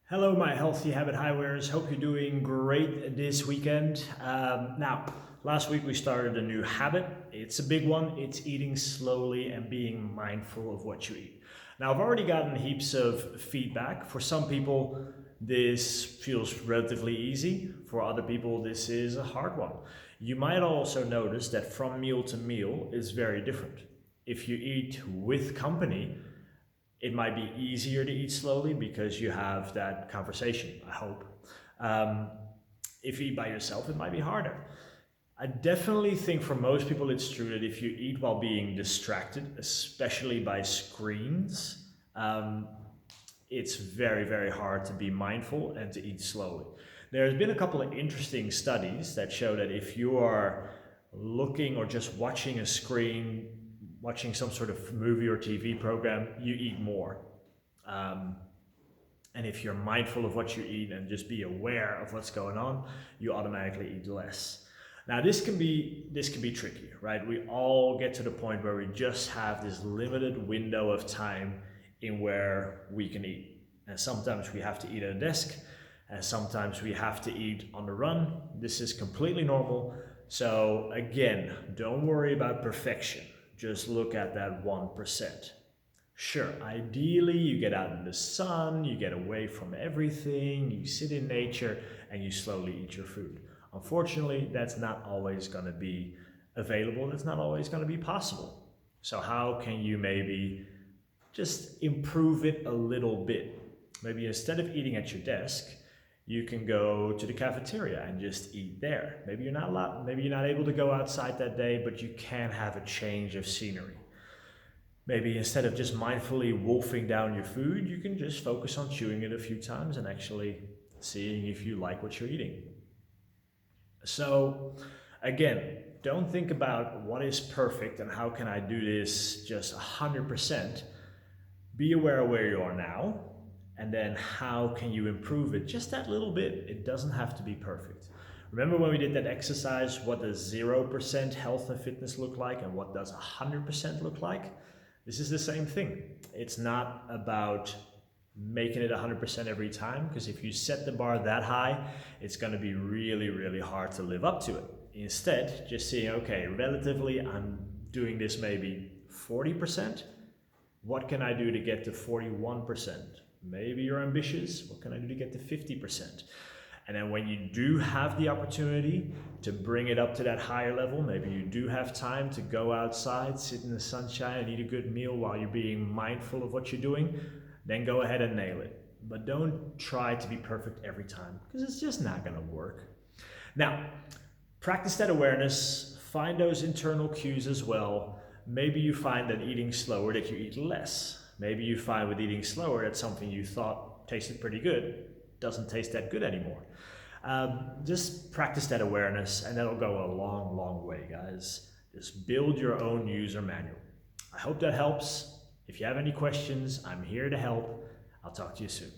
Hello, my healthy habit highwares. Hope you're doing great this weekend. Now, last week we started a new habit. It's a big one. It's eating slowly and being mindful of what you eat. Now, I've already gotten heaps of feedback. For some people, this feels relatively easy. For other people, this is a hard one. You might also notice that from meal to meal is very different. If you eat with company, it might be easier to eat slowly because you have that conversation, I hope. Um, if you eat by yourself, it might be harder. I definitely think for most people it's true that if you eat while being distracted, especially by screens, it's very, very hard to be mindful and to eat slowly. There's been a couple of interesting studies that show that if you are looking or just watching a screen, watching some sort of movie or TV program, you eat more. Um, and if you're mindful of what you eat and just be aware of what's going on, you automatically eat less. Now this can be tricky, right? We all get to the point where we just have this limited window of time in where we can eat. And sometimes we have to eat at a desk, and sometimes we have to eat on the run. This is completely normal. So again, don't worry about perfection. Just look at that 1%. Sure, ideally you get out in the sun, you get away from everything, you sit in nature, and you slowly eat your food. Unfortunately, that's not always going to be available, that's not always going to be possible. So how can you maybe just improve it a little bit? Maybe instead of eating at your desk, you can go to the cafeteria and just eat there. Maybe you're not able to go outside that day, but you can have a change of scenery. Maybe instead of just mindfully wolfing down your food, you can just focus on chewing it a few times and actually seeing if you like what you're eating. So again, don't think about what is perfect and how can I do this just 100%. Be aware of where you are now, and then how can you improve it just that little bit. It doesn't have to be perfect. Remember when we did that exercise, what does 0% health and fitness look like and what does 100% look like? This is the same thing. It's not about making it 100% every time, because if you set the bar that high, it's going to be really, really hard to live up to it. Instead, just seeing, okay, relatively, I'm doing this maybe 40%. What can I do to get to 41%? Maybe you're ambitious. What can I do to get to 50%? And then when you do have the opportunity to bring it up to that higher level, maybe you do have time to go outside, sit in the sunshine and eat a good meal while you're being mindful of what you're doing, then go ahead and nail it. But don't try to be perfect every time, because it's just not going to work. Now, practice that awareness, find those internal cues as well. Maybe you find that eating slower that you eat less. Maybe you find with eating slower that something you thought tasted pretty good doesn't taste that good anymore. Just practice that awareness and that'll go a long, long way, guys. Just build your own user manual. I hope that helps. If you have any questions, I'm here to help. I'll talk to you soon.